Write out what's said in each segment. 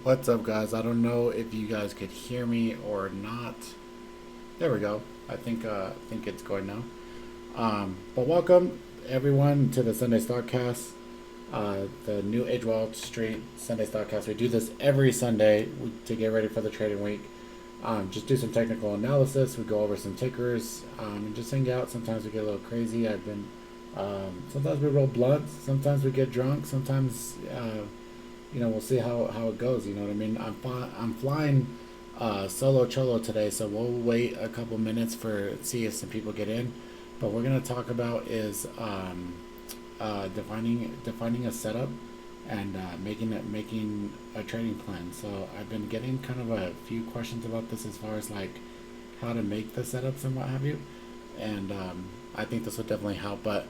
What's up, guys? I don't know if you guys could hear me or not. There we go. I think it's going now. But welcome everyone to the Sunday STOCKCAST, the New Age Wall Street Sunday STOCKCAST. We do this every Sunday to get ready for the trading week. Just do some technical analysis. We go over some tickers and just hang out. Sometimes we get a little crazy. Sometimes we roll blunts. Sometimes we get drunk. Sometimes we'll see how it goes. You know what I mean? I'm flying solo cholo today, so we'll wait a couple minutes for see if some people get in. But we're gonna talk about is defining a setup and making a trading plan. So I've been getting kind of a few questions about this as far as like how to make the setups and what have you, and I think this will definitely help. But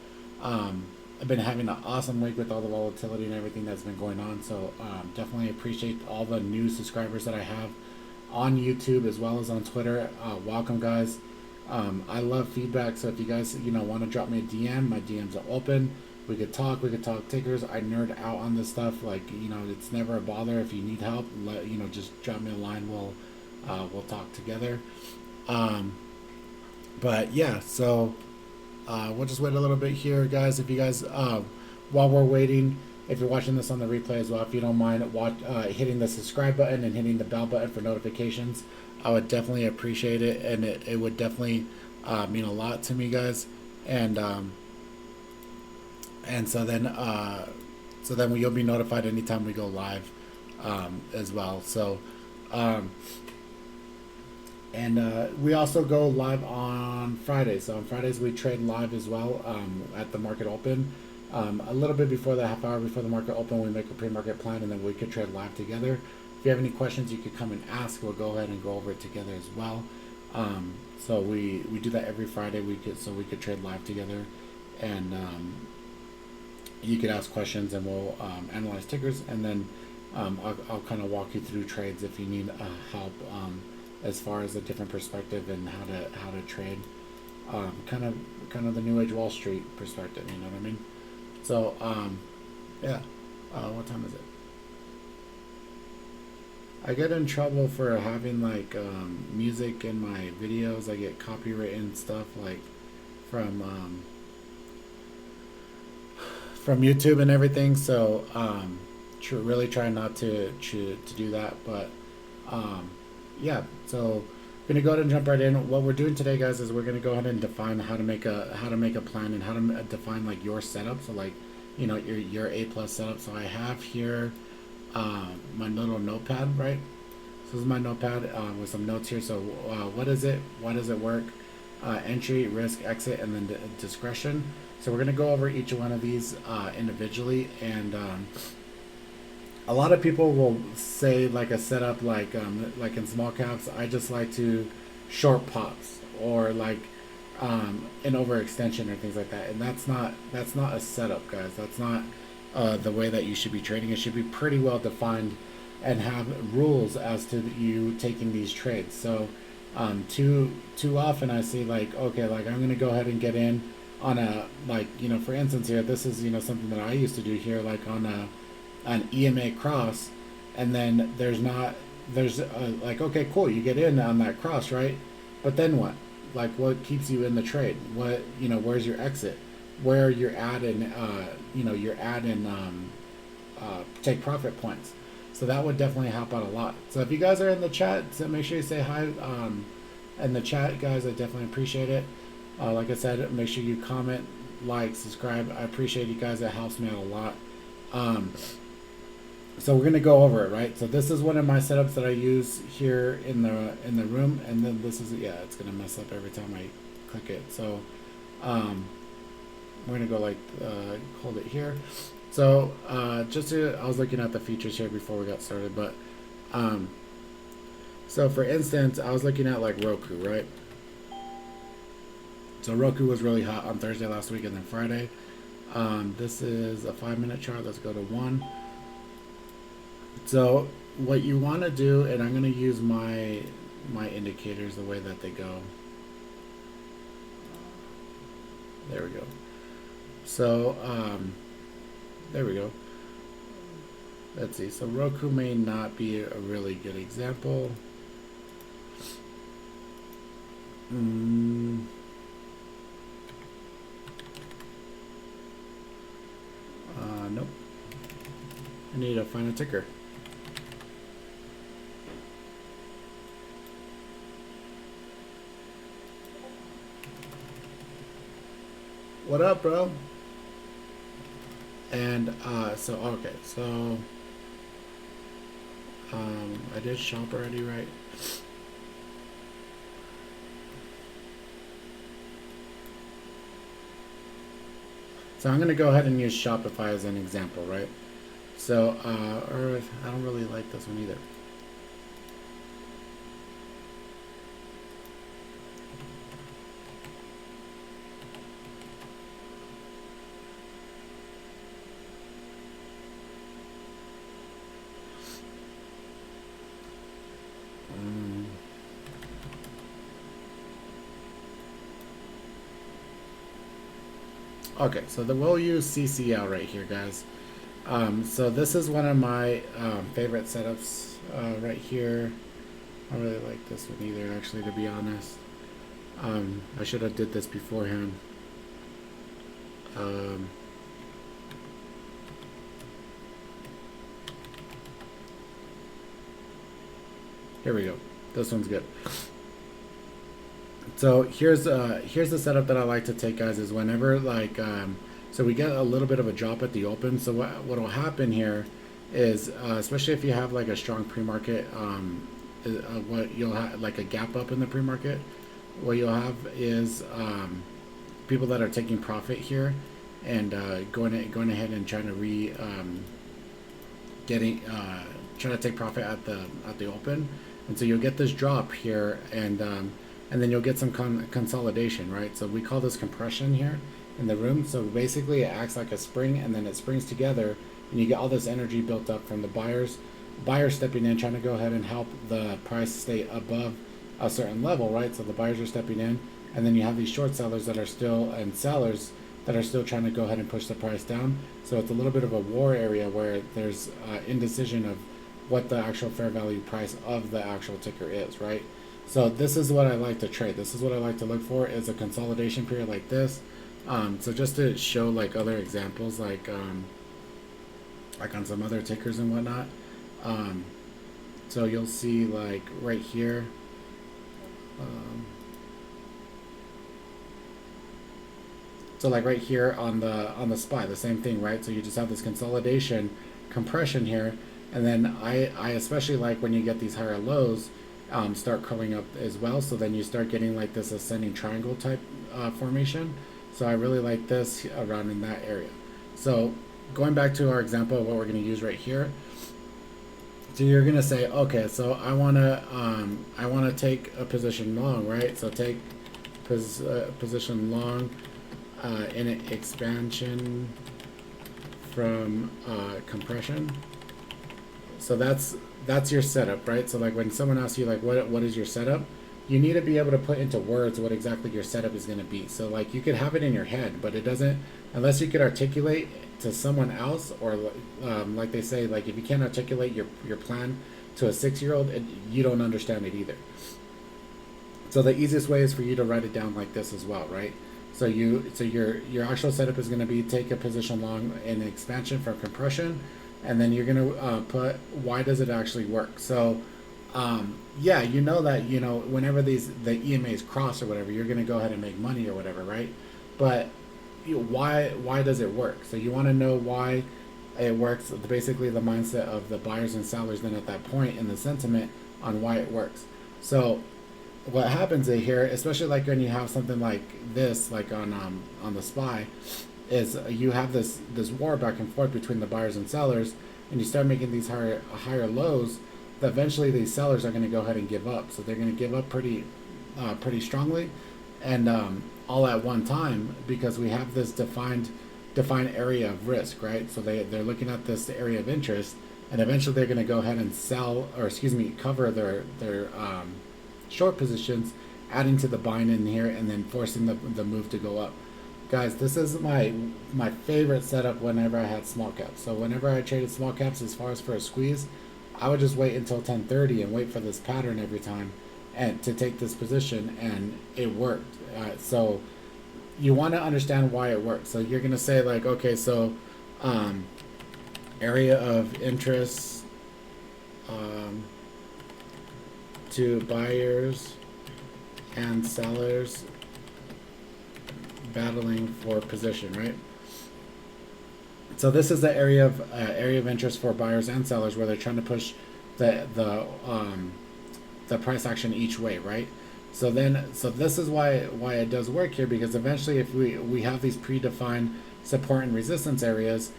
I've been having an awesome week with all the volatility and everything that's been going on. So definitely appreciate all the new subscribers that I have on YouTube as well as on Twitter. Welcome, guys. I love feedback. So if you guys want to drop me a DM, my DMs are open. We could talk. We could talk tickers. I nerd out on this stuff. Like it's never a bother. If you need help, just drop me a line. We'll talk together. Um, but yeah, so we'll just wait a little bit here, guys. If you guys, while we're waiting, if you're watching this on the replay as well, if you don't mind hitting the subscribe button and hitting the bell button for notifications, I would definitely appreciate it, and it would definitely mean a lot to me, guys. And so then you'll be notified anytime we go live as well. So. Um, and we also go live on Fridays. So on Fridays we trade live as well at the market open. A little bit before the half hour before the market open, we make a pre-market plan, and then we could trade live together. If you have any questions, you could come and ask. We'll go ahead and go over it together as well. So we do that every Friday. We could trade live together, and you could ask questions, and we'll analyze tickers, and then I'll kind of walk you through trades if you need help. As far as a different perspective and how to trade, kind of the New Age Wall Street perspective. You know what I mean? So yeah. What time is it? I get in trouble for having like music in my videos. I get copywritten stuff like from um, from YouTube and everything. So really try not to do that, but. Um, yeah, so we're gonna go ahead and jump right in. What we're doing today, guys, is we're gonna go ahead and define how to make a plan and how to define like your setup. So like, your A plus setup. So I have here my little notepad, right? So this is my notepad with some notes here. So what is it? Why does it work? Entry, risk, exit, and then discretion. So we're gonna go over each one of these individually, and a lot of people will say like a setup like in small caps. I just like to short pops or like an overextension or things like that, and that's not a setup, guys. That's not the way that you should be trading. It should be pretty well defined and have rules as to you taking these trades. So too often I see like, okay, like I'm gonna go ahead and get in on a, like, for instance here, this is something that I used to do here, like on an EMA cross, and then there's like, okay, cool, you get in on that cross, right? But then what? Like, what keeps you in the trade? What, where's your exit? Where you're at in take profit points. So that would definitely help out a lot. So if you guys are in the chat, so make sure you say hi in the chat, guys. I definitely appreciate it. Like I said, make sure you comment, like, subscribe. I appreciate you guys. That helps me out a lot. Um, so we're gonna go over it, right? So this is one of my setups that I use here in the room, and then this is, yeah, it's gonna mess up every time I click it. So um, we're gonna go like hold it here. So I was looking at the features here before we got started, but um, so for instance, I was looking at like Roku, right? So Roku was really hot on Thursday last week, and then Friday. This is a 5-minute chart. Let's go to one. So what you want to do, and I'm going to use my indicators the way that they go. There we go. So there we go. let's see. So Roku may not be a really good example. Nope. I need to find a ticker. What up, bro? And so okay, so I did shop already, right? So I'm gonna go ahead and use Shopify as an example, right? So or I don't really like this one either. Okay, so we'll use CCL right here, guys. So this is one of my favorite setups right here. I don't really like this one either, actually, to be honest. I should have did this beforehand. Here we go. This one's good. So here's the setup that I like to take, guys. Is whenever like so we get a little bit of a drop at the open. So what will happen here is especially if you have like a strong pre-market, what you'll have like a gap up in the pre-market. What you'll have is people that are taking profit here and going ahead and trying to trying to take profit at the open, and so you'll get this drop here, and then you'll get some consolidation, right? So we call this compression here in the room. So basically, it acts like a spring, and then it springs together, and you get all this energy built up from the buyers stepping in, trying to go ahead and help the price stay above a certain level, right? So the buyers are stepping in, and then you have these short sellers that are still and sellers that are still trying to go ahead and push the price down. So it's a little bit of a war area where there's indecision of what the actual fair value price of the actual ticker is, right? So this is what I like to trade. This is what I like to look for, is a consolidation period like this. So just to show like other examples, like on some other tickers and whatnot. So you'll see like right here. So like right here on the SPY, the same thing, right? So you just have this consolidation, compression here, and then I especially like when you get these higher lows start curling up as well. So then you start getting like this ascending triangle type formation. So I really like this around in that area. So going back to our example of what we're going to use right here. So you're going to say, okay, so I want to take a position long, right? So take position long in an expansion from compression. So that's your setup, right? So like when someone asks you like what is your setup, you need to be able to put into words what exactly your setup is going to be. So like you could have it in your head, but it doesn't, unless you could articulate to someone else, or like they say, like if you can't articulate your plan to a 6-year-old, you don't understand it either. So the easiest way is for you to write it down like this as well, right? So your actual setup is going to be take a position long in expansion from compression, and then you're going to put why does it actually work. So yeah, you know that whenever the EMAs cross or whatever, you're going to go ahead and make money or whatever, right? But why does it work? So you want to know why it works, basically the mindset of the buyers and sellers then at that point, and the sentiment on why it works. So what happens here, especially like when you have something like this, like on the SPY, is you have this war back and forth between the buyers and sellers, and you start making these higher lows. That eventually these sellers are going to go ahead and give up. So they're going to give up pretty strongly, and all at one time, because we have this defined area of risk, right? So they're looking at this area of interest, and eventually they're going to go ahead and sell, or excuse me, cover their short positions, adding to the buying in here, and then forcing the move to go up. guys, this is my favorite setup whenever I had small caps. So whenever I traded small caps as far as for a squeeze, I would just wait until 10:30 and wait for this pattern every time and to take this position, and it worked. So you want to understand why it works. So you're going to say like, okay, so area of interest to buyers and sellers battling for position, right? So this is the area of interest for buyers and sellers where they're trying to push the price action each way, right? So this is why it does work here, because eventually if we have these predefined support and resistance areas,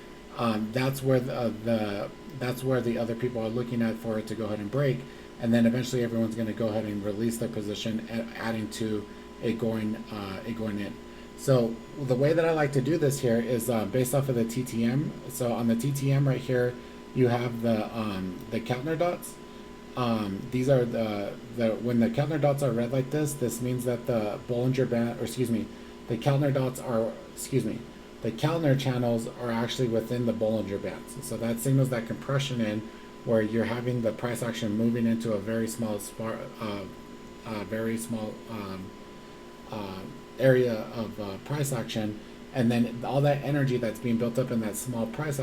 that's where the other people are looking at for it to go ahead and break, and then eventually everyone's going to go ahead and release their position, adding to it going in. So the way that I like to do this here is based off of the TTM. So on the TTM right here, you have the Keltner dots. These are when the Keltner dots are red like this means that the Bollinger Band, or excuse me, the Keltner dots are, the Keltner channels are actually within the Bollinger Bands. So that signals that compression in, where you're having the price action moving into a very small area of price action, and then all that energy that's being built up in that small price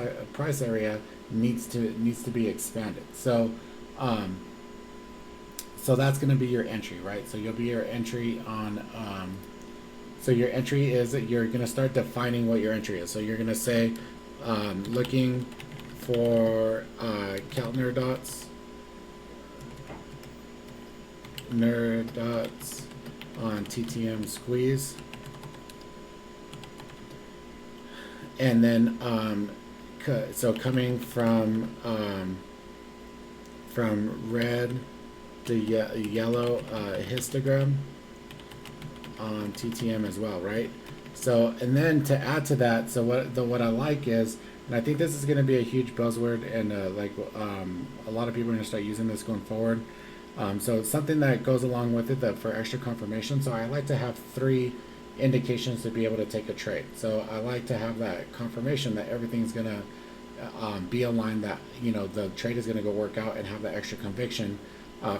area needs to be expanded. So so that's going to be your entry, right? So you'll be your entry on so your entry is that you're going to start defining what your entry is. So you're going to say looking for Keltner dots, on TTM squeeze, and then so coming from red to yellow histogram on TTM as well, right? So, and then to add to that, so what I like is, and I think this is going to be a huge buzzword, and a lot of people are going to start using this going forward. So it's something that goes along with it, that for extra confirmation. So I like to have 3 indications to be able to take a trade. So I like to have that confirmation that everything's going to be aligned, that the trade is going to go work out, and have that extra conviction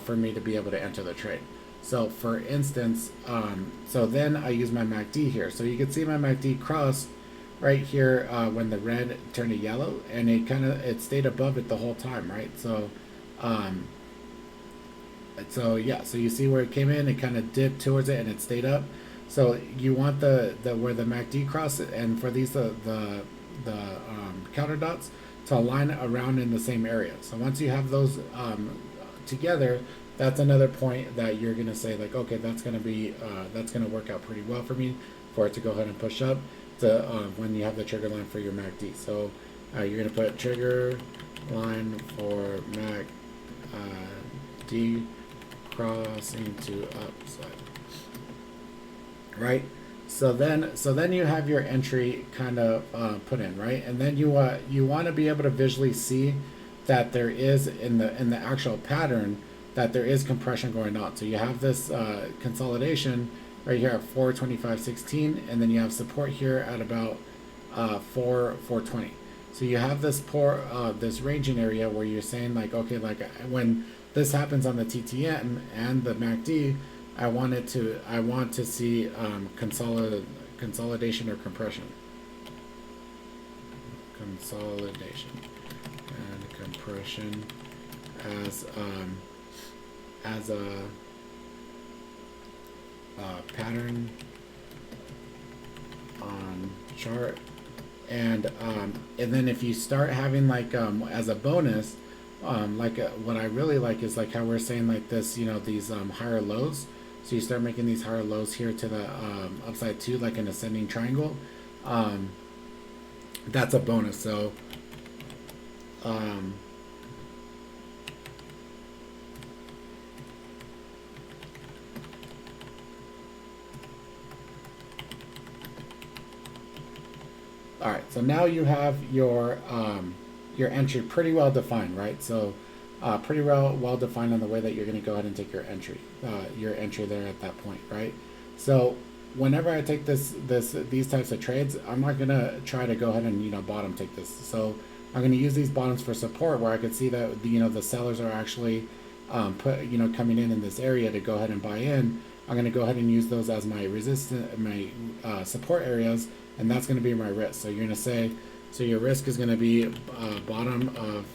for me to be able to enter the trade. So for instance, so then I use my MACD here. So you can see my MACD cross right here when the red turned to yellow, and it stayed above it the whole time, right? So so yeah, so you see where it came in, it kind of dipped towards it, and it stayed up. So you want the where the MACD cross, and for these the counter dots to align around in the same area. So once you have those together, that's another point that you're gonna say like, okay, that's gonna work out pretty well for me, for it to go ahead and push up to when you have the trigger line for your MACD. So you're gonna put trigger line for MACD crossing to upside, right? So then you have your entry kind of put in, right? And then you want to be able to visually see that there is in the actual pattern that there is compression going on. So you have this consolidation right here at 425.16, and then you have support here at about 420. So you have this this ranging area where you're saying like, okay, like when this happens on the TTM and the MACD, I want to see consolidation or compression. Consolidation and compression as a pattern on chart, and then if you start having like as a bonus, what I really like is like how we're saying like this, these higher lows. So you start making these higher lows here to the upside too, like an ascending triangle. That's a bonus. So all right, so now you have your entry pretty well defined, right? So pretty well defined on the way that you're going to go ahead and take your entry there at that point, right? So whenever I take these types of trades, I'm not gonna try to go ahead and bottom take this. So I'm gonna use these bottoms for support where I can see that the sellers are actually coming in this area to go ahead and buy in. I'm gonna go ahead and use those as my support areas, and that's gonna be my risk. So you're gonna say, so your risk is gonna be bottom of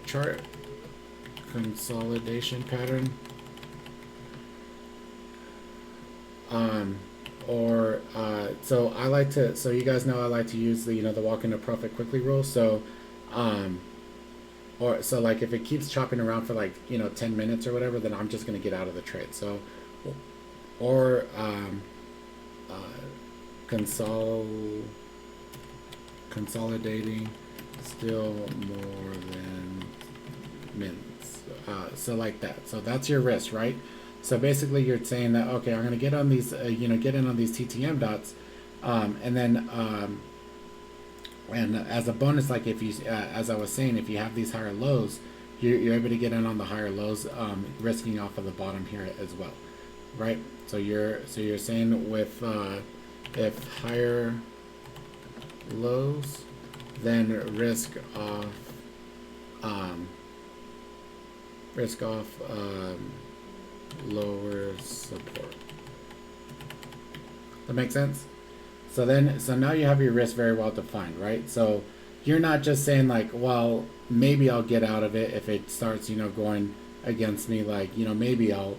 chart consolidation pattern, so I like to, so you guys know I like to use the the walk into profit quickly rule. So or so like if it keeps chopping around for like 10 minutes or whatever, then I'm just gonna get out of the trade. So or consolidating still more than mints. So like that. So that's your risk, right? So basically, you're saying that okay, I'm gonna get on these, get in on these TTM dots, and then and as a bonus, like if you, as I was saying, if you have these higher lows, you're able to get in on the higher lows, risking off of the bottom here as well, right? So you're saying with if higher lows, then risk off lower support. That makes sense? So now you have your risk very well defined, right? So you're not just saying like, well, maybe I'll get out of it if it starts, going against me. Like, maybe I'll,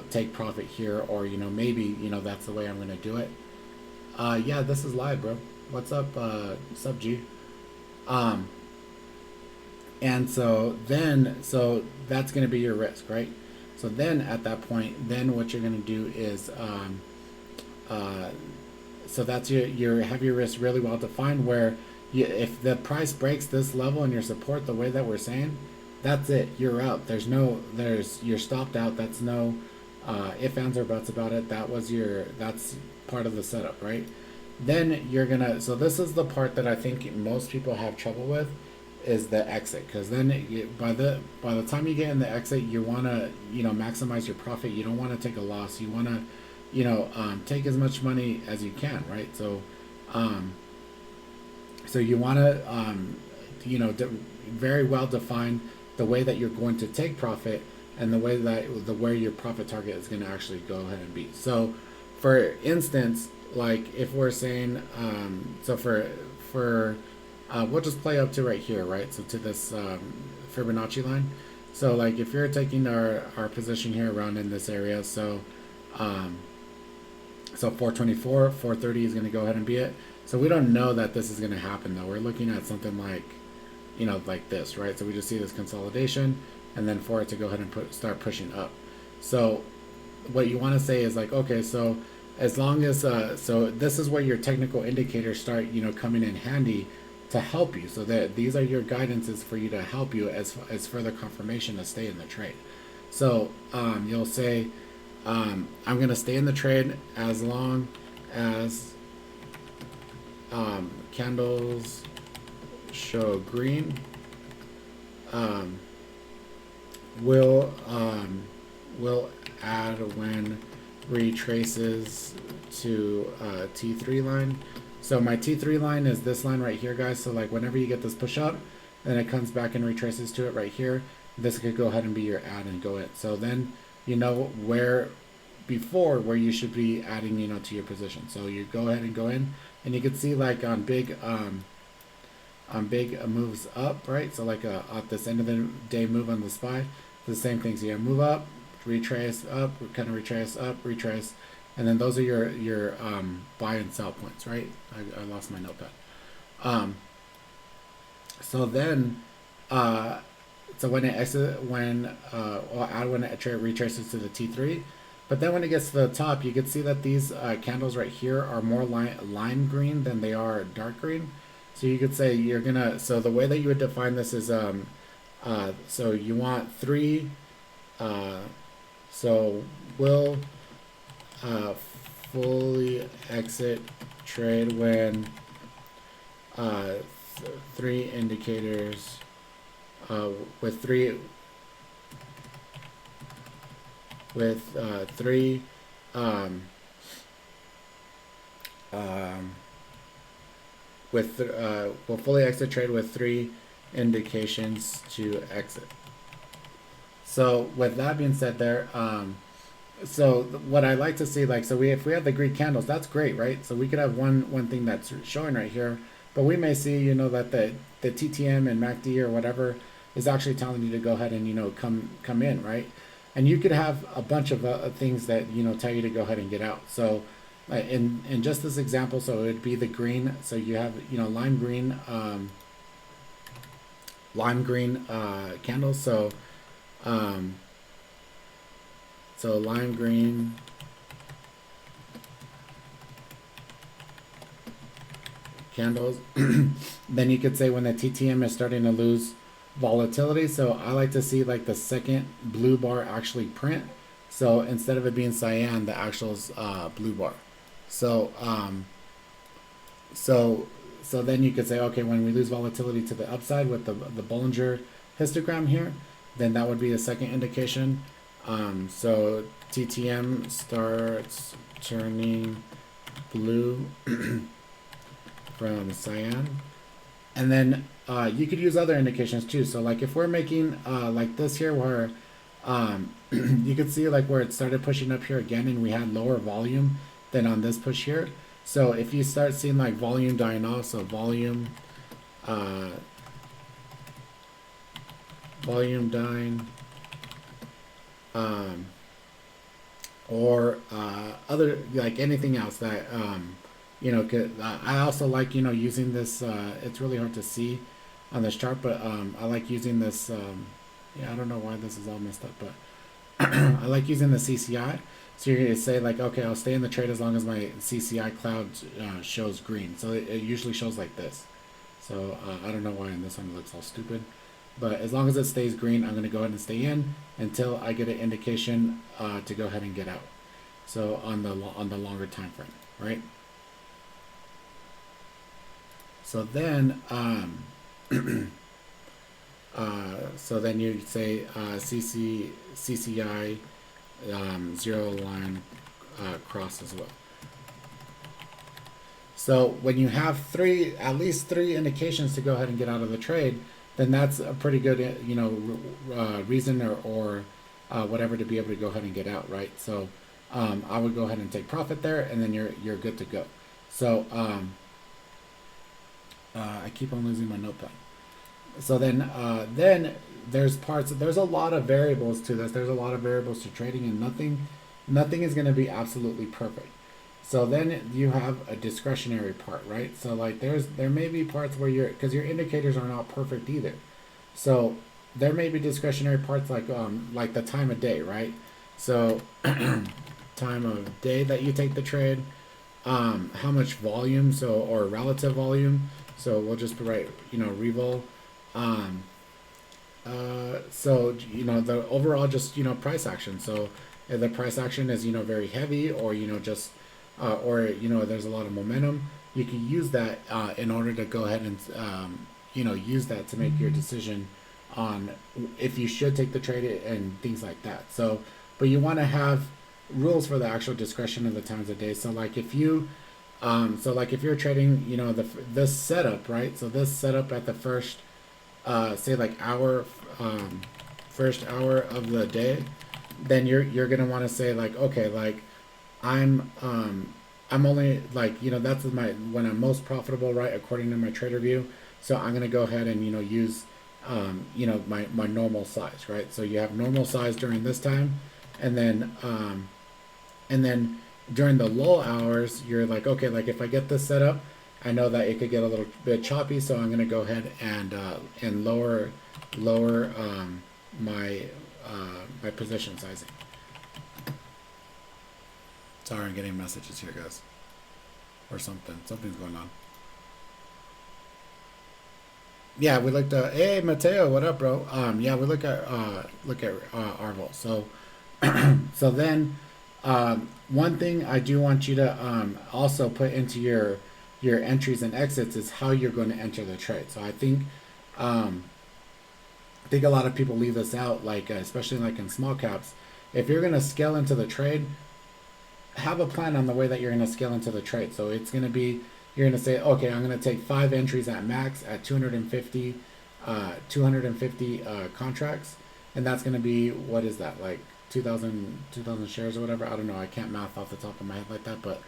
take profit here, or, maybe, that's the way I'm going to do it. Yeah, this is live, bro. What's up, sub G? And so that's going to be your risk, right? So then at that point, then what you're going to do is, so that's your have your risk really well defined, where if the price breaks this level and your support the way that we're saying, that's it. You're out. You're stopped out. That's no if, ands, or buts about it. That's part of the setup, right? Then you're gonna, so this is the part that I think most people have trouble with, is the exit, because then by the time you get in the exit, you want to maximize your profit. You don't want to take a loss. You want to take as much money as you can, right? So so you want to very well define the way that you're going to take profit, and the way that where your profit target is going to actually go ahead and be. So for instance, like if we're saying so for we'll just play up to right here, right? So to this Fibonacci line. So like if you're taking our position here around in this area, so so 424, 430 is going to go ahead and be it. So we don't know that this is going to happen though. We're looking at something like, like this, right? So we just see this consolidation, and then for it to go ahead and start pushing up. So what you want to say is like, okay, so as long as, so this is where your technical indicators start, coming in handy to help you. So that these are your guidances for you to help you as further confirmation to stay in the trade. So you'll say, I'm going to stay in the trade as long as candles show green. Will add when retraces to T3 line. So my T3 line is this line right here, guys. So like whenever you get this push up, then it comes back and retraces to it right here. This could go ahead and be your add and go in. So then where you should be adding to your position. So you go ahead and go in, and you can see like on big moves up, right? So like at this end of the day move on the SPY, the same thing. So you move up, retrace up, kind of retrace up, retrace, and then those are your buy and sell points, right? I lost my notepad. So then so when it retraces to the T3, but then when it gets to the top, you can see that these candles right here are more lime green than they are dark green. So you could say so the way that you would define this is, so you want 3, so we'll fully exit trade when 3 indicators with 3 with three um, um, will fully exit trade with three indications to exit. So with that being said, so what I like to see, like, so if we have the green candles, that's great, right? So we could have one thing that's showing right here, but we may see, that the TTM and MACD or whatever is actually telling you to go ahead and come in, right? And you could have a bunch of things that tell you to go ahead and get out. So in just this example, so it would be the green. So you have lime green candles. Um, so lime green candles. Then you could say when the TTM is starting to lose volatility. So I like to see like the second blue bar actually print. So instead of it being cyan, the actual is blue bar. So so then you could say, okay, when we lose volatility to the upside with the Bollinger histogram here, then that would be the second indication. So TTM starts turning blue from cyan. And then you could use other indications too. So like if we're making like this here where you could see like where it started pushing up here again and we had lower volume than on this push here. So if you start seeing like volume dying off, so volume dying, or other like anything else that I also like using this. It's really hard to see on this chart, but I like using this. Yeah, I don't know why this is all messed up, but I like using the CCI. So you're going to say like, okay, I'll stay in the trade as long as my CCI cloud shows green. So it usually shows like this. So I don't know why in this one it looks all stupid. But as long as it stays green, I'm going to go ahead and stay in until I get an indication to go ahead and get out. So on the longer time frame, right? So then so then you say CCI zero line cross as well. So when you have at least three indications to go ahead and get out of the trade, then that's a pretty good reason or whatever to be able to go ahead and get out, right? So I would go ahead and take profit there, and then you're good to go. So I keep on losing my notepad. So then there's a lot of variables to this. There's a lot of variables to trading, and nothing is going to be absolutely perfect. So then you have a discretionary part, right? So like there may be parts where because your indicators are not perfect either. So there may be discretionary parts like the time of day, right? So time of day that you take the trade, how much volume, or relative volume. So we'll just write revol. So the overall just price action. So if the price action is very heavy, or just or there's a lot of momentum, you can use that in order to go ahead and use that to make your decision on if you should take the trade and things like that. So but you want to have rules for the actual discretion of the times of day. So like if you if you're trading this setup, right? So this setup at the first say like first hour of the day, then you're gonna want to say like, okay, like I'm only like that's when I'm most profitable, right, according to my trader view. So I'm gonna go ahead and use my normal size, right? So you have normal size during this time, and then during the lull hours, you're like, okay, like if I get this set up, I know that it could get a little bit choppy, so I'm going to go ahead and lower my my position sizing. Sorry, I'm getting messages here, guys, or something's going on. Yeah, we looked at. Hey, Mateo, what up, bro? Yeah, we look at Arvel. So so then one thing I do want you to also put into your entries and exits is how you're going to enter the trade. So I think a lot of people leave this out, like especially like in small caps, if you're going to scale into the trade, have a plan on the way that you're going to scale into the trade. So it's going to be, you're going to say, okay, I'm going to take 5 entries at max at 250 contracts, and that's going to be, what is that, like 2,000 shares or whatever? I don't know. I can't math off the top of my head like that, but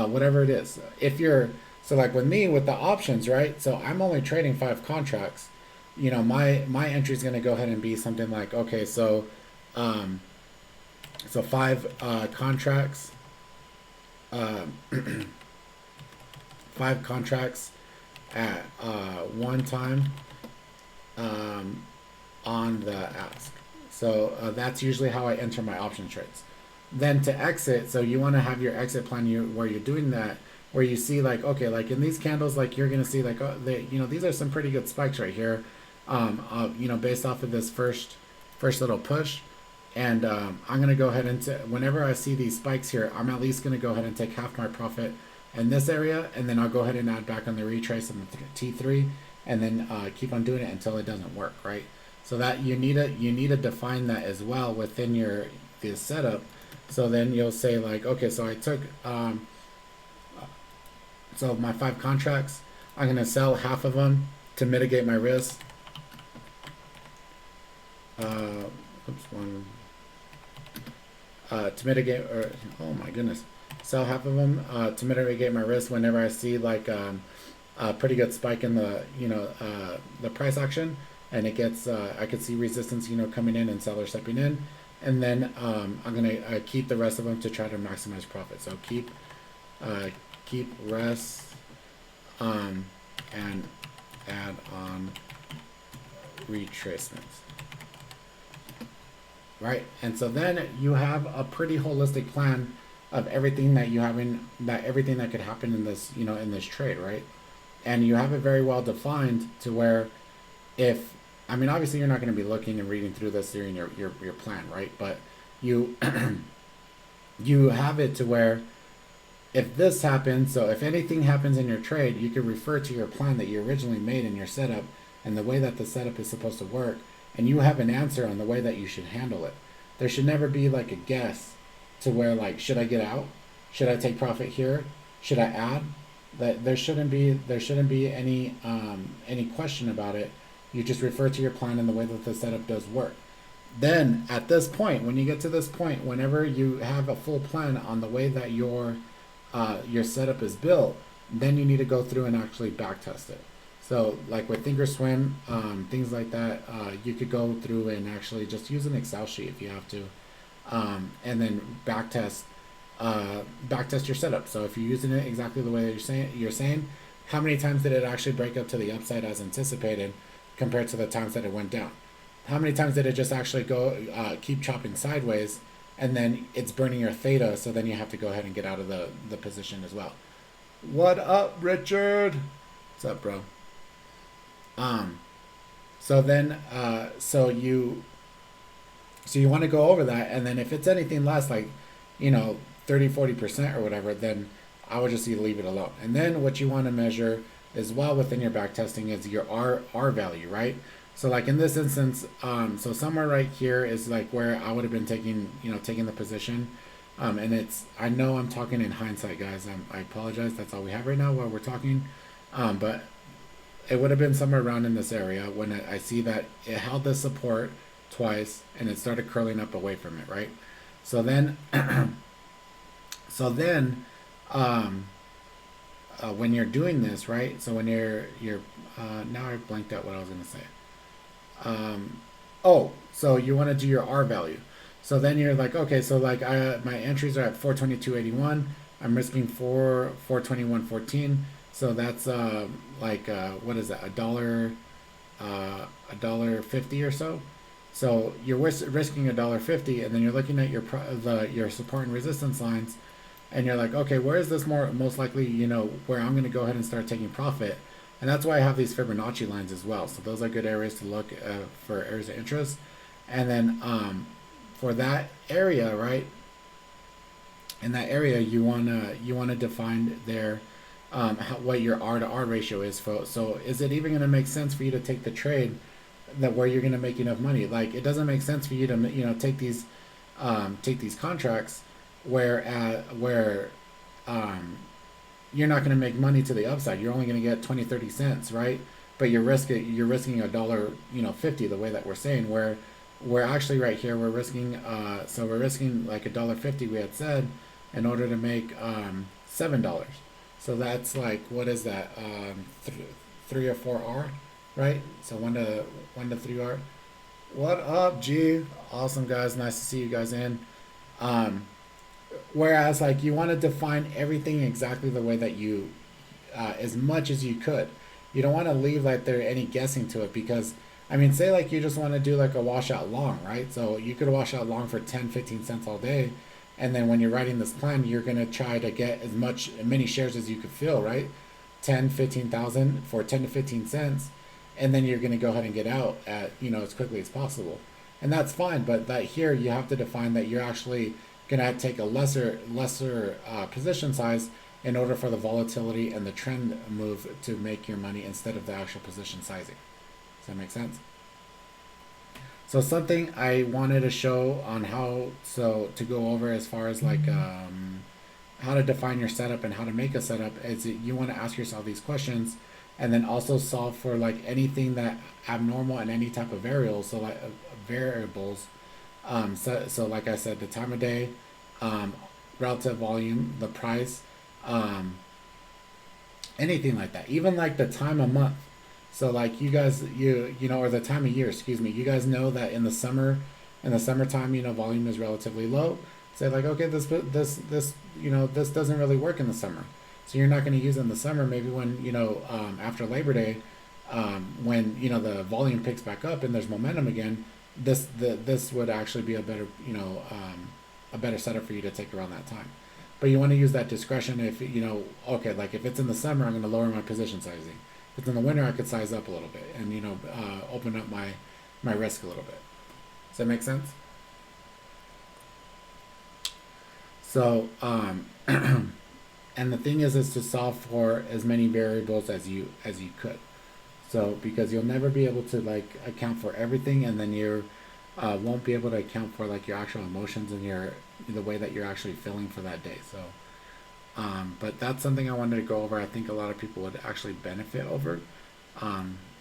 whatever it is. If you're, so like with me with the options, right? So I'm only trading 5 contracts. You know, my entry is going to go ahead and be something like, okay, so 5 contracts, uh, 5 contracts at one time on the ask. So that's usually how I enter my option trades. Then to exit, so you want to have your exit plan where you're doing that, where you see like, okay, like in these candles, like you're gonna see like, oh, these are some pretty good spikes right here, based off of this first little push. And I'm gonna go ahead and whenever I see these spikes here, I'm at least gonna go ahead and take half my profit in this area, and then I'll go ahead and add back on the retrace on the T3, and then keep on doing it until it doesn't work, right? So that you need to define that as well within the setup. So then you'll say like, okay, so I took so my 5 contracts, I'm gonna sell half of them to mitigate my risk. To mitigate, or oh my goodness, sell half of them to mitigate my risk whenever I see like a pretty good spike in the the price action, and it gets I could see resistance coming in and sellers stepping in, and then I'm gonna keep the rest of them to try to maximize profit. So keep rest and add on retracements. Right, and so then you have a pretty holistic plan of everything that everything that could happen in this in this trade, right? And you have it very well defined to where, if I mean, obviously you're not going to be looking and reading through this during your plan, right? But you you have it to where if this happens, so if anything happens in your trade, you can refer to your plan that you originally made in your setup and the way that the setup is supposed to work, and you have an answer on the way that you should handle it. There should never be like a guess to where like, should I get out? Should I take profit here? Should I add? That there shouldn't be any question about it. You just refer to your plan and the way that the setup does work. Then at this point, when you get to this point, whenever you have a full plan on the way that your setup is built, then you need to go through and actually back test it. So like with Thinkorswim, things like that, you could go through and actually just use an Excel sheet if you have to, and then backtest your setup. So if you're using it exactly the way that you're saying, how many times did it actually break up to the upside as anticipated compared to the times that it went down? How many times did it just actually go keep chopping sideways, and then it's burning your theta, so then you have to go ahead and get out of the position as well. What up, Richard? What's up, bro? So then so you want to go over that, and then if it's anything less, like 30-40% or whatever, then I would just leave it alone. And then what you want to measure as well within your back testing is your R value, right? So like in this instance, so somewhere right here is like where I would have been taking the position, and it's, I know I'm talking in hindsight, guys. I apologize. That's all we have right now while we're talking, but it would have been somewhere around in this area when I see that it held the support twice and it started curling up away from it, right? So then, when you're doing this, right? So when you're now I blanked out what I was gonna say. So you want to do your R value. So then you're like, okay, so like my entries are at 422.81. I'm risking 421.14. So that's what is that, $1.50 or so. So you're risking $1.50, and then you're looking at your support and resistance lines, and you're like, okay, where is this most likely, where I'm going to go ahead and start taking profit? And that's why I have these Fibonacci lines as well. So those are good areas to look for areas of interest. And then for that area, right? In that area, you wanna define their what your R to R ratio is for. So is it even going to make sense for you to take the trade that where you're going to make enough money? Like, it doesn't make sense for you to take these take these contracts where you're not going to make money to the upside. You're only going to get 20, 30 cents, right? But you're risking a dollar, 50, the way that we're saying, where we're actually right here, we're risking, so we're risking like a dollar 50, we had said, in order to make $7. So that's like, what is that? 3 or 4 R, right? So 1 to 3 R. What up, G? Awesome, guys. Nice to see you guys in. Um, Whereas, like, you want to define everything exactly the way that you, as much as you could. You don't want to leave like there any guessing to it, because, I mean, say like you just want to do like a washout long, right? So you could wash out long for 10, 15 cents all day. And then when you're writing this plan, you're going to try to get many shares as you could fill, right? 10, 15,000 for 10 to 15 cents. And then you're going to go ahead and get out at, as quickly as possible. And that's fine. But that here, you have to define that you're actually going to take a lesser position size in order for the volatility and the trend move to make your money instead of the actual position sizing. Does that make sense? So something I wanted to show on to go over as far as like how to define your setup and how to make a setup is that you want to ask yourself these questions, and then also solve for like anything that abnormal and any type of variables. So like variables. So like I said, the time of day, relative volume, the price, um, anything like that. Even like the time of month. So like you guys, or the time of year, excuse me. You guys know that in the summertime, volume is relatively low. Say like, okay, this doesn't really work in the summer. So you're not going to use it in the summer. Maybe when, after Labor Day, when, the volume picks back up and there's momentum again, this would actually be a better setup for you to take around that time. But you want to use that discretion if, okay, like if it's in the summer, I'm going to lower my position sizing. If it's in the winter, I could size up a little bit and, open up my risk a little bit. Does that make sense? So, and the thing is to solve for as many variables as you could. So, because you'll never be able to like account for everything, and then you won't be able to account for like your actual emotions and the way that you're actually feeling for that day. So, but that's something I wanted to go over. I think a lot of people would actually benefit over,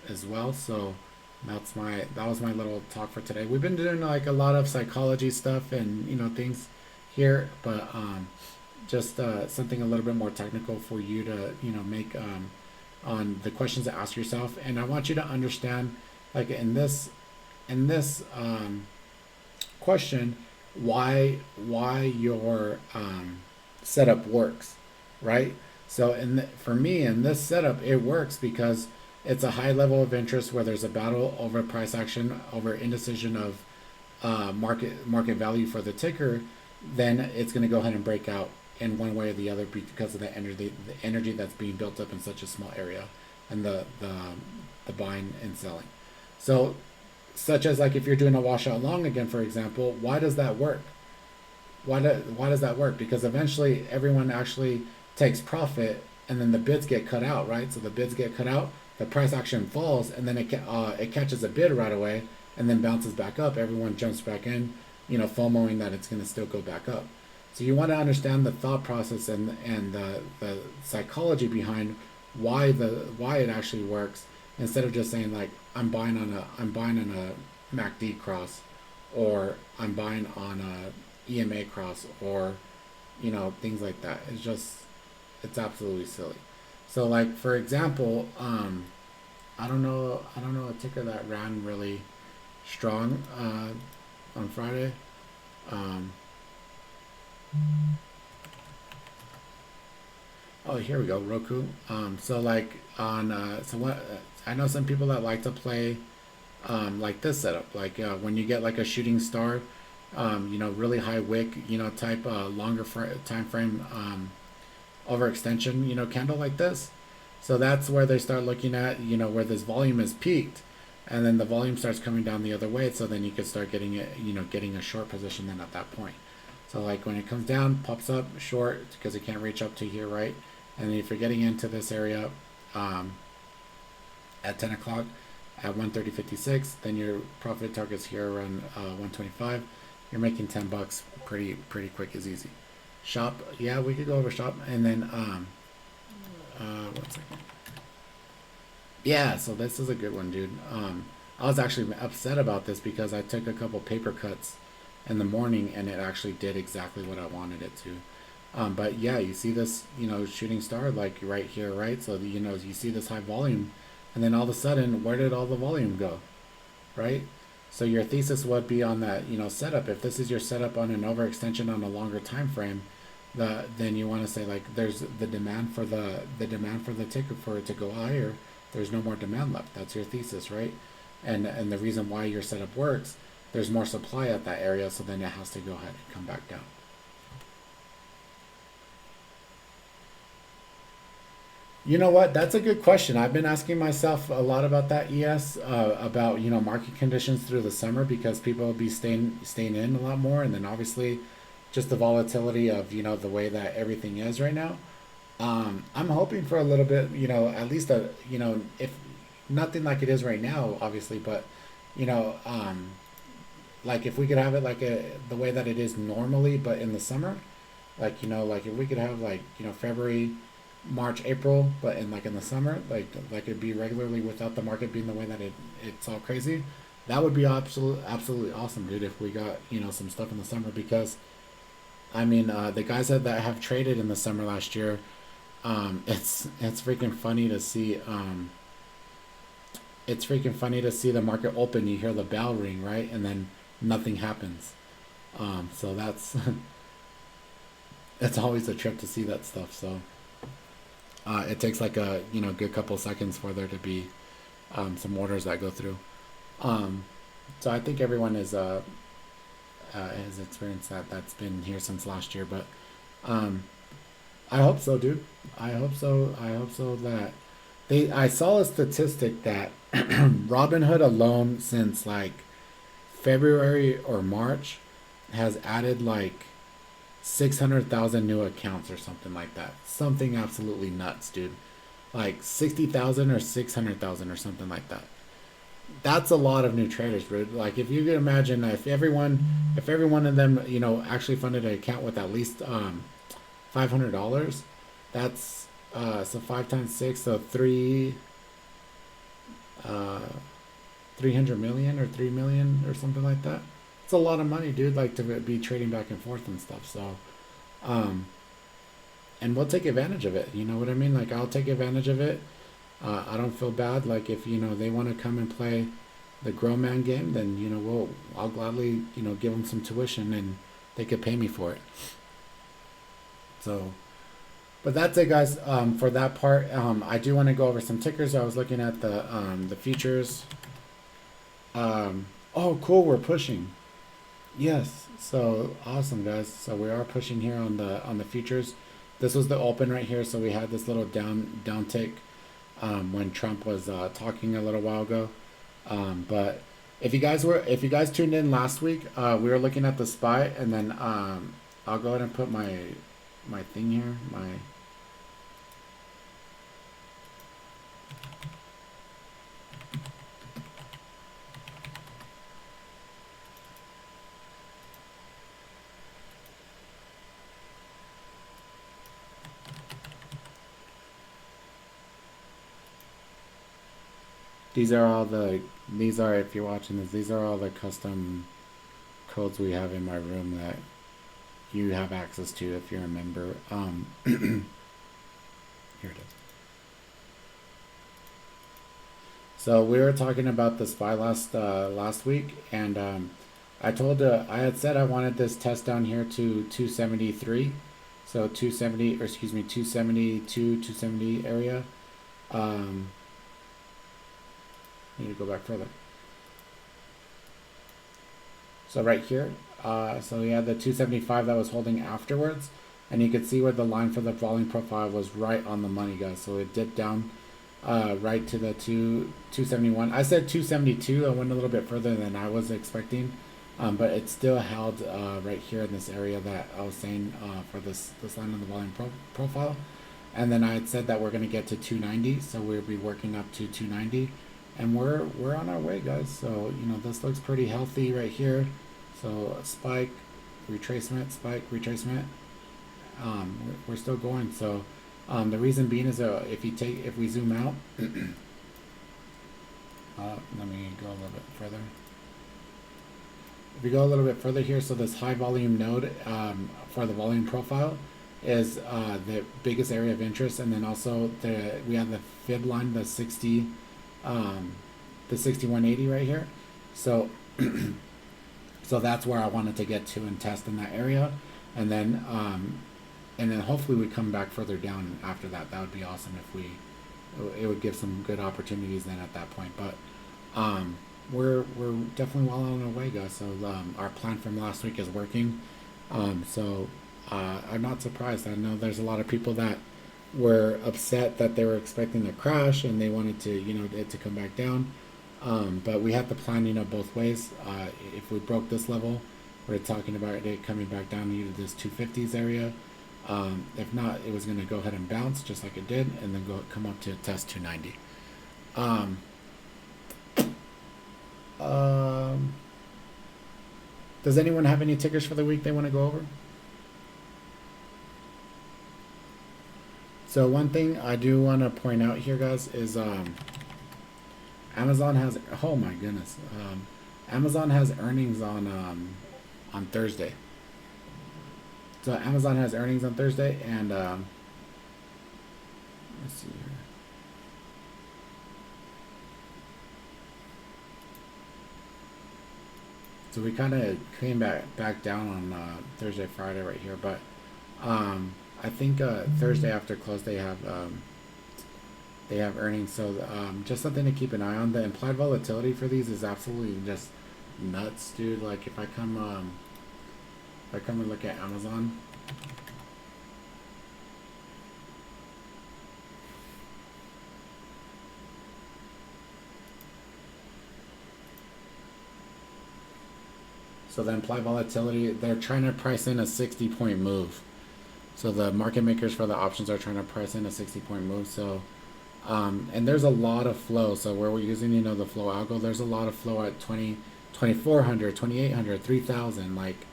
as well. So that was my little talk for today. We've been doing like a lot of psychology stuff and things here, but just something a little bit more technical for you to make on the questions to ask yourself. And I want you to understand, like in this question, why your setup works, right? So for me in this setup, it works because it's a high level of interest where there's a battle over price action, over indecision of market value for the ticker. Then it's going to go ahead and break out in one way or the other because of the energy that's being built up in such a small area, and the buying and selling. So, such as like if you're doing a washout long again, for example, why does that work? Why does that work? Because eventually everyone actually takes profit, and then the bids get cut out, right? So the bids get cut out, the price action falls, and then it catches a bid right away, and then bounces back up. Everyone jumps back in, FOMOing that it's going to still go back up. So you want to understand the thought process and the psychology behind why it actually works, instead of just saying like I'm buying on a MACD cross, or I'm buying on a EMA cross, or things like that. It's absolutely silly. So like for example, I don't know a ticker that ran really strong on Friday. Oh, here we go, Roku. So like so what? I know some people that like to play like this setup, like when you get like a shooting star, really high wick, type longer time frame overextension, candle like this. So that's where they start looking at, where this volume is peaked, and then the volume starts coming down the other way. So then you could start getting it, getting a short position then at that point. So like when it comes down, pops up short because it can't reach up to here, right? And then if you're getting into this area at 10 o'clock at 130.56, then your profit target's here around 125. you're making 10 bucks pretty quick as easy. Shop, yeah, we could go over shop, and then 1 second. Yeah, so this is a good one, dude. I was actually upset about this because I took a couple paper cuts in the morning and it actually did exactly what I wanted it to. But yeah, you see this, shooting star like right here, right? So, you see this high volume, and then all of a sudden, where did all the volume go, right? So your thesis would be on that, setup. If this is your setup on an overextension on a longer time frame, then you want to say like there's the demand for the ticket for it to go higher. There's no more demand left. That's your thesis, right? And the reason why your setup works, there's more supply at that area, so then it has to go ahead and come back down. You know what? That's a good question. I've been asking myself a lot about that. ES, about market conditions through the summer because people will be staying in a lot more, and then obviously just the volatility of the way that everything is right now. I'm hoping for a little bit, at least if nothing like it is right now, obviously, but you know, like if we could have it like the way that it is normally, but in the summer, like if we could have like February, March, April, but in the summer, like it'd be regularly without the market being the way that it's all crazy. That would be absolutely awesome, dude. If we got some stuff in the summer, because I mean the guys that have traded in the summer last year, it's freaking funny to see. It's freaking funny to see the market open. You hear the bell ring, right, and then nothing happens. So that's it's always a trip to see that stuff. So it takes like a good couple seconds for there to be some orders that go through. Um, so I think everyone has experienced that. That's been here since last year, but um, I hope so, dude. I hope so. I hope so that I saw a statistic that Robinhood alone since like February or March has added like 600,000 new accounts or something like that. Something absolutely nuts, dude. Like 60,000 or 600,000 or something like that. That's a lot of new traders, bro. Like if you can imagine if every one of them, actually funded an account with at least $500, that's so 5 times 6, so uh 300 million or 3 million or something like that. It's a lot of money, dude. Like to be trading back and forth and stuff. So, um, and we'll take advantage of it. You know what I mean? Like I'll take advantage of it. I don't feel bad. Like if they want to come and play the grown man game, then I'll gladly give them some tuition and they could pay me for it. So, but that's it, guys. For that part, I do want to go over some tickers. I was looking at the futures. Oh, cool. We're pushing. Yes. So awesome, guys. So we are pushing here on the futures. This was the open right here. So we had this little down tick when Trump was talking a little while ago. But if you guys tuned in last week, we were looking at the SPY, and then I'll go ahead and put my thing here. These are, if you're watching this, these are all the custom codes we have in my room that you have access to if you're a member. Here it is. So we were talking about the SPY last week, and I had said I wanted this test down here to 273, so 270, or excuse me, 272, 270 area. Um, Need to go back further. So right here, so we had the 275 that was holding afterwards, and you could see where the line for the volume profile was right on the money, guys. So it dipped down right to the 271. I said 272. I went a little bit further than I was expecting, but it still held right here in this area that I was saying for this line on the volume profile. And then I had said that we're going to get to 290, so we'll be working up to 290, and we're on our way, guys. So this looks pretty healthy right here. So spike, retracement, spike, retracement. We're still going. So the reason being is if we zoom out, let me go a little bit further. If we go a little bit further here, so this high volume node for the volume profile is the biggest area of interest, and then also we have the fib line, the 6180 right here. So so that's where I wanted to get to and test in that area, and then hopefully we come back further down after that. That would be awesome if it would give some good opportunities then at that point. But we're definitely well on our way, guys. So our plan from last week is working. So I'm not surprised. I know there's a lot of people that were upset that they were expecting a crash and they wanted to, it to come back down. But we had the plan, both ways. If we broke this level, we're talking about it coming back down to this 250s area. If not, it was going to go ahead and bounce just like it did, and then come up to test 290. Does anyone have any tickers for the week they want to go over? So one thing I do want to point out here, guys, is Amazon has, oh my goodness, Amazon has earnings on Thursday. So Amazon has earnings on Thursday, and let's see here. So we kind of came back down on Thursday, Friday right here, but I think Thursday after close they have earnings. So just something to keep an eye on. The implied volatility for these is absolutely just nuts, dude. Like if I come and look at Amazon. So the implied volatility, they're trying to price in a 60-point move. So the market makers for the options are trying to price in a 60-point move. So, and there's a lot of flow. So where we're using, the flow algo, there's a lot of flow at 2,400, 2,800, 3,000. Like,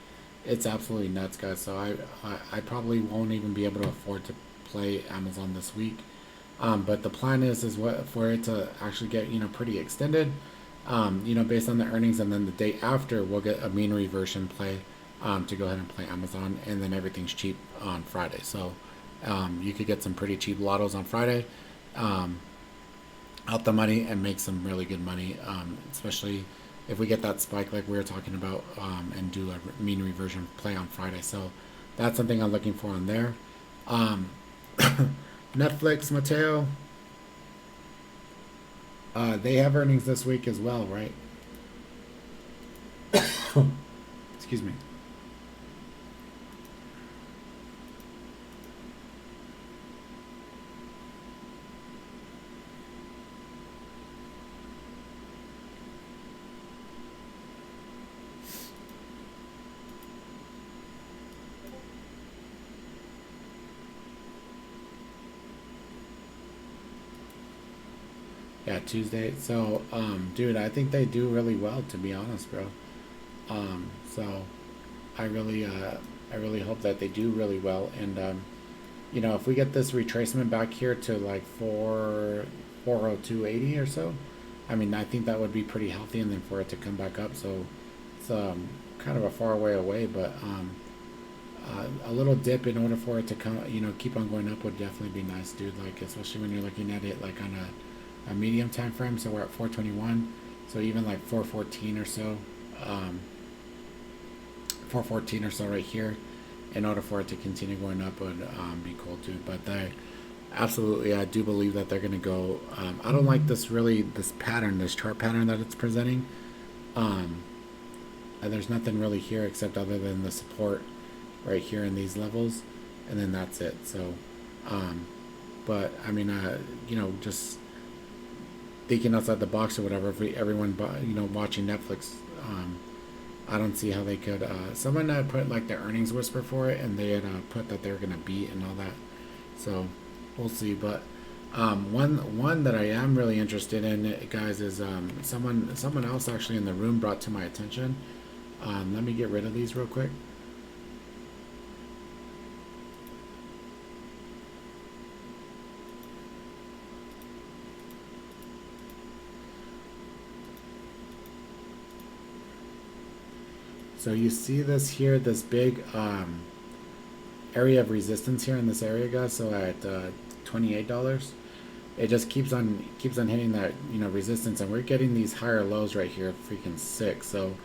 it's absolutely nuts, guys. So I probably won't even be able to afford to play Amazon this week. But the plan is for it to actually get, pretty extended. Based on the earnings, and then the day after we'll get a mean reversion play to go ahead and play Amazon, and then everything's cheap on Friday. So you could get some pretty cheap lottos on Friday, out the money, and make some really good money, especially if we get that spike like we were talking about, and do a mean reversion play on Friday. So that's something I'm looking for on there. Netflix, Mateo. They have earnings this week as well, right? Excuse me. Yeah, Tuesday. So, dude, I think they do really well, to be honest, bro. So I really hope that they do really well. And, if we get this retracement back here to like 402.80 or so, I mean, I think that would be pretty healthy, and then for it to come back up. So it's kind of a far way away, but a little dip in order for it to come, keep on going up would definitely be nice, dude. Like, especially when you're looking at it like on a medium time frame. So we're at 421, so even like 414 or so, 414 or so right here, in order for it to continue going up would be cool too. But absolutely, I do believe that they're going to go. I don't like this pattern, this chart pattern that it's presenting. And there's nothing really here except other than the support right here in these levels, and then that's it. So but I mean, just thinking outside the box or whatever, if everyone watching Netflix, I don't see how they could. Someone had put like the earnings whisper for it, and they had put that they were gonna beat and all that. So we'll see. But one that I am really interested in, guys, is someone else actually in the room brought to my attention. Let me get rid of these real quick. So you see this here, this big area of resistance here in this area, guys. So at $28, it just keeps on hitting that, you know, resistance, and we're getting these higher lows right here, freaking sick. So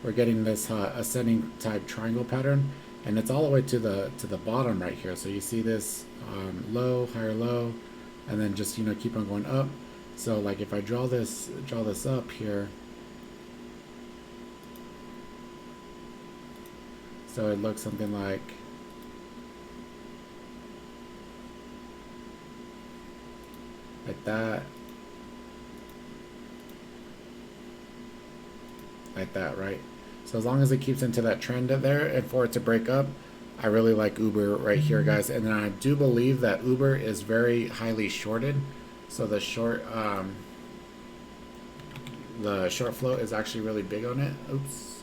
we're getting this ascending type triangle pattern, and it's all the way to the bottom right here. So you see this low, higher low, and then just, you know, keep on going up. So like if I draw this up here, so it looks something like that, right? So as long as it keeps into that trend there, and for it to break up, I really like Uber right here, guys. And then I do believe that Uber is very highly shorted, so the short flow is actually really big on it. Oops.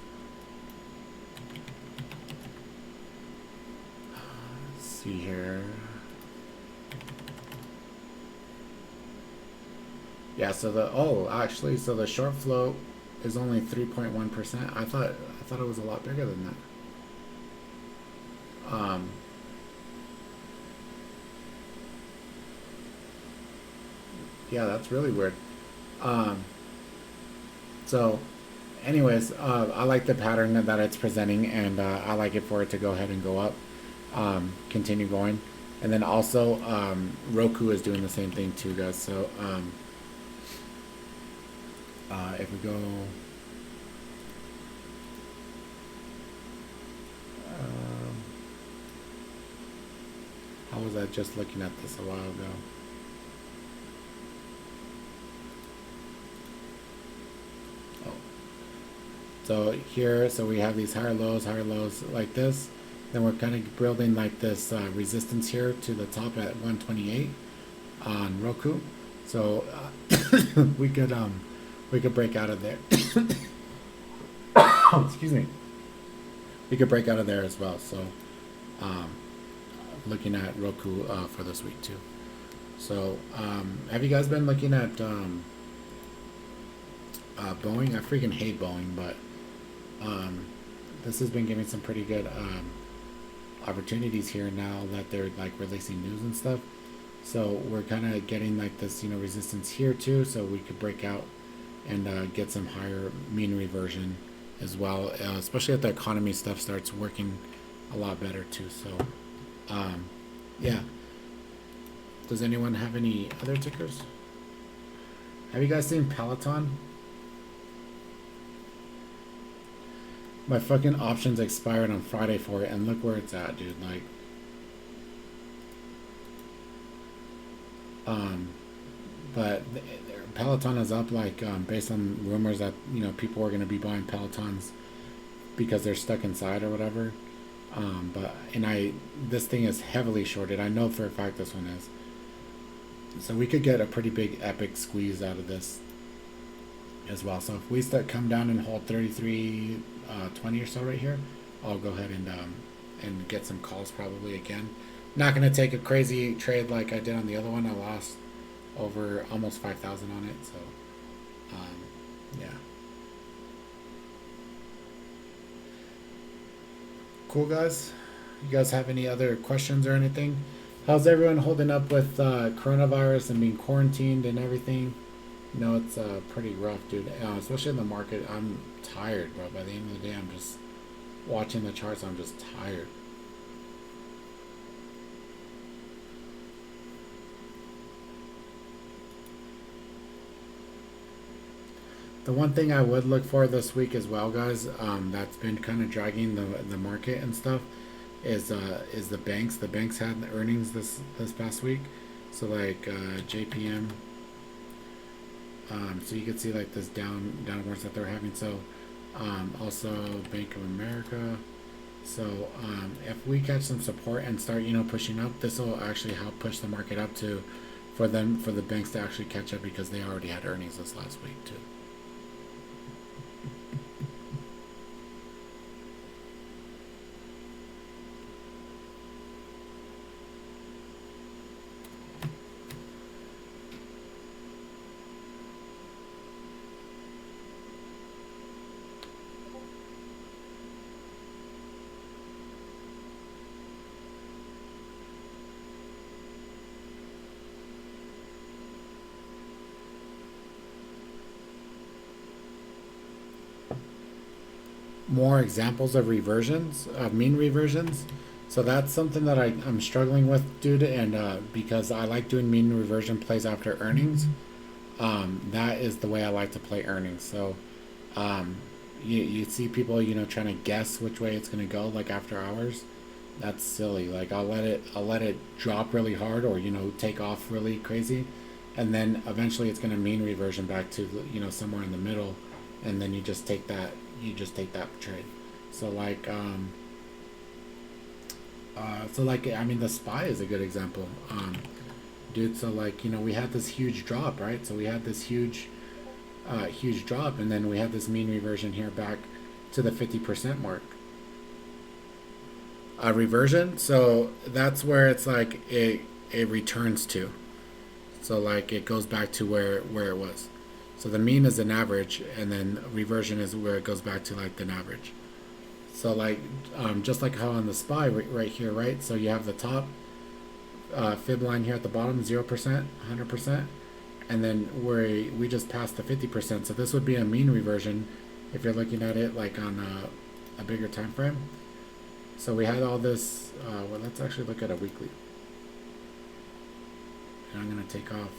Let's see here. Yeah, so so the short flow is only 3.1%. I thought it was a lot bigger than that. Yeah, that's really weird. So anyways, I like the pattern that it's presenting, and I like it for it to go ahead and go up, continue going. And then also Roku is doing the same thing too, guys. So if we go, how was I just looking at this a while ago? Oh, so here, so we have these higher lows like this. Then we're kind of building like this resistance here to the top at 128 on Roku. So we could break out of there. Excuse me. We could break out of there as well. So looking at Roku for this week too. So have you guys been looking at Boeing? I freaking hate Boeing, but this has been giving some pretty good opportunities here now that they're like releasing news and stuff. So we're kind of getting like this, you know, resistance here too. So we could break out and get some higher mean reversion as well, especially if the economy stuff starts working a lot better too. So yeah. Does anyone have any other tickers? Have you guys seen Peloton? My fucking options expired on Friday for it, and look where it's at, dude. Like, but Peloton is up, like, based on rumors that, you know, people are going to be buying Pelotons because they're stuck inside or whatever. This thing is heavily shorted. I know for a fact this one is. So we could get a pretty big epic squeeze out of this as well. So if we come down and hold 33.20 or so right here, I'll go ahead and get some calls probably again. Not going to take a crazy trade like I did on the other one. I lost over almost 5,000 on it. So yeah. Cool, guys. You guys have any other questions or anything? How's everyone holding up with coronavirus and being quarantined and everything? You know, it's pretty rough, dude. Especially in the market. I'm tired, bro. By the end of the day, I'm just watching the charts. I'm just tired. The one thing I would look for this week as well, guys, that's been kind of dragging the market and stuff, is the banks. The banks had earnings this past week, so like JPM. So you can see like this downwards that they're having. So also Bank of America. So if we catch some support and start, you know, pushing up, this will actually help push the market up for the banks to actually catch up, because they already had earnings this last week too. more examples of reversions, of mean reversions. So that's something that I'm struggling with, dude, and because I like doing mean reversion plays after earnings. That is the way I like to play earnings. So um, you see people, trying to guess which way it's gonna go, like after hours. That's silly. Like I'll let it drop really hard, or take off really crazy, and then eventually it's gonna mean reversion back to somewhere in the middle, and then you just take that trade. So like I mean the SPY is a good example, dude. So like we had this huge drop, right? So we had this huge drop, and then we had this mean reversion here back to the 50% mark. Reversion, so that's where it's like it returns to. So like it goes back to where it was. So the mean is an average, and then reversion is where it goes back to like an average. So like just like how on the SPY right here, right? So you have the top fib line here at the bottom, 0%, 100%, and then we just passed the 50%. So this would be a mean reversion if you're looking at it like on a bigger time frame. So we had all this. Well, let's actually look at a weekly. And I'm gonna take off.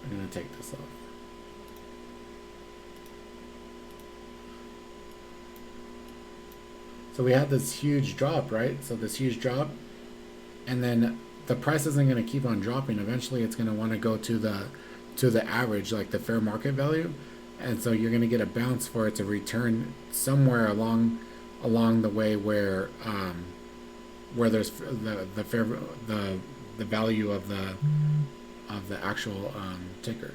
I'm gonna take this off. So we had this huge drop, right? So this huge drop, and then the price isn't gonna keep on dropping. Eventually, it's gonna want to go to the average, like the fair market value, and so you're gonna get a bounce for it to return somewhere along the way where there's the fair the value of the actual ticker.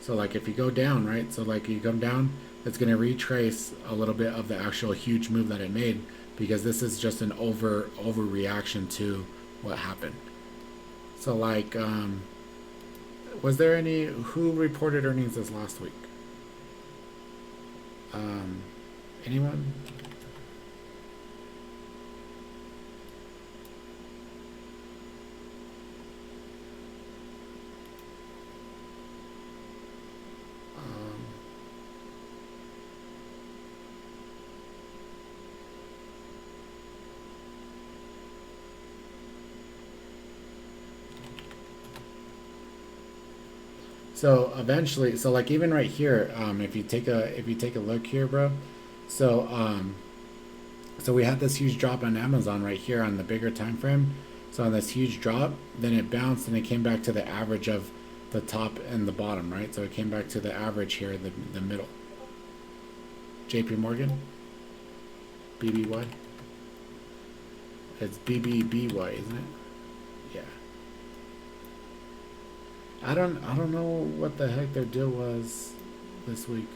So like if you go down, right? So like you come down, it's going to retrace a little bit of the actual huge move that it made, because this is just an overreaction to what happened. So like was there who reported earnings this last week? Anyone? So eventually, so like even right here, if you take a look here, bro. So so we had this huge drop on Amazon right here on the bigger time frame. So on this huge drop, then it bounced and it came back to the average of the top and the bottom, right? So it came back to the average here, the middle. JP Morgan, BBY. It's BBBY, isn't it? Yeah. I don't know what the heck their deal was this week.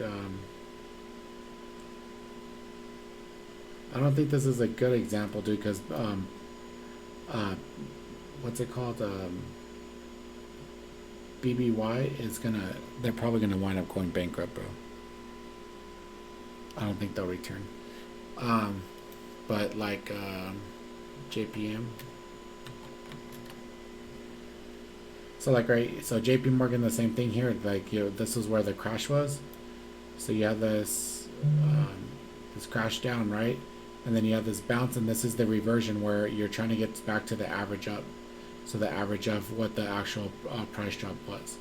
I don't think this is a good example, dude, because uh, what's it called? BBY is they're probably gonna wind up going bankrupt, bro. I don't think they'll return. Um, but like JPM. So like right, so JP Morgan, the same thing here. Like this is where the crash was. So you have this crash down, right? And then you have this bounce, and this is the reversion where you're trying to get back to the average up. So the average of what the actual price drop was.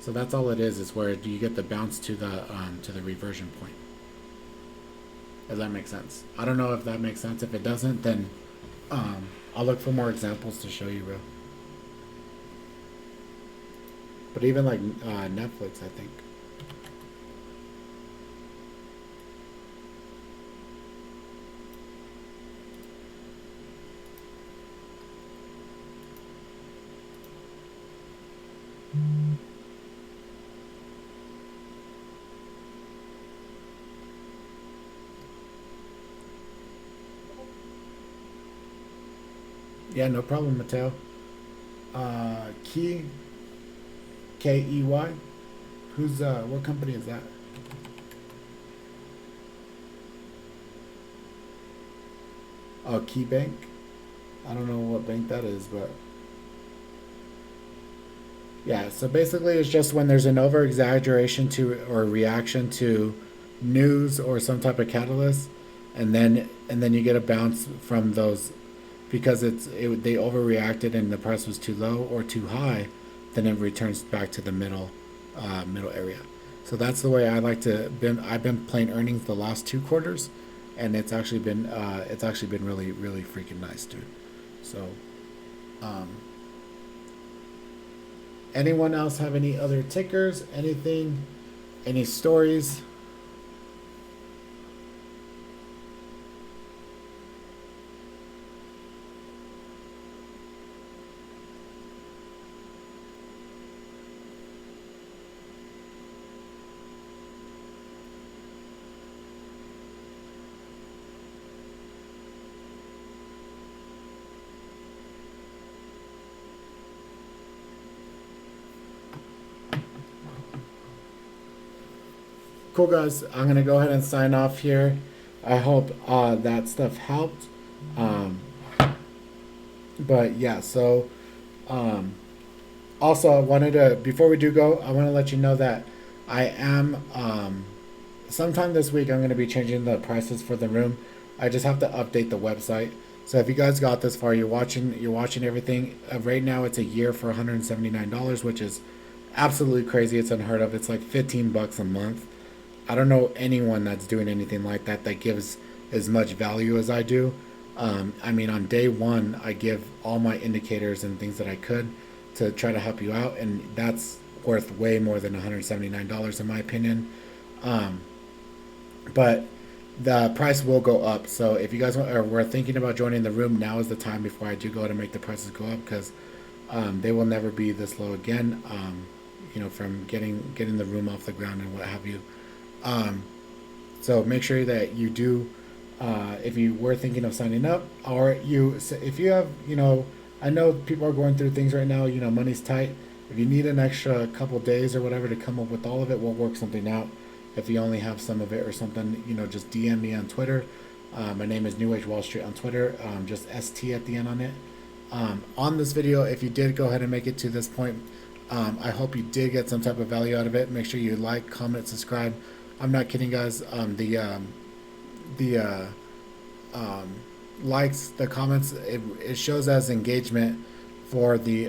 So that's all it is where you get the bounce to the reversion point. Does that make sense? I don't know if that makes sense. If it doesn't, then I'll look for more examples to show you, bro. But even like Netflix, I think. Yeah, no problem, Mateo. Key, KEY. Who's what company is that? Oh, Key Bank. I don't know what bank that is, but yeah. So basically, it's just when there's an over exaggeration to or reaction to news or some type of catalyst. and then you get a bounce from those because they overreacted and the price was too low or too high, then it returns back to the middle area. So that's the way I like to. I've been playing earnings the last 2 quarters, and it's actually been really really freaking nice, dude. So, um, anyone else have any other tickers? Anything? Any stories? Cool, guys. I'm gonna go ahead and sign off here. I hope that stuff helped. Um, but yeah, so um, also I wanted to before we do go, I want to let you know that I am sometime this week I'm going to be changing the prices for the room. I just have to update the website. So if you guys got this far, you're watching everything. Right now it's a year for $179, which is absolutely crazy. It's unheard of. It's like $15 a month. I don't know anyone that's doing anything like that that gives as much value as I do. I mean, on day one, I give all my indicators and things that I could to try to help you out, and that's worth way more than $179 in my opinion. Um, but the price will go up. So if you guys were thinking about joining the room, now is the time before I do go to make the prices go up because they will never be this low again. From getting the room off the ground and what have you. Um, so make sure that you do, if you were thinking of signing up, or if you have, I know people are going through things right now. Money's tight. If you need an extra couple days or whatever to come up with all of it, we'll work something out. If you only have some of it or something, just DM me on Twitter. My name is New Age Wall Street on Twitter. Just ST at the end on it. On this video, if you did go ahead and make it to this point, I hope you did get some type of value out of it. Make sure you like, comment, subscribe. I'm not kidding, guys. The likes, the comments, it shows as engagement for the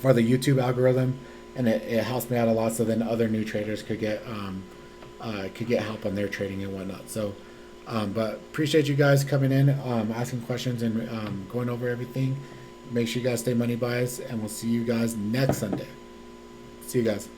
YouTube algorithm, and it helps me out a lot. So then other new traders could get help on their trading and whatnot. So, but appreciate you guys coming in, asking questions, and going over everything. Make sure you guys stay money biased, and we'll see you guys next Sunday. See you guys.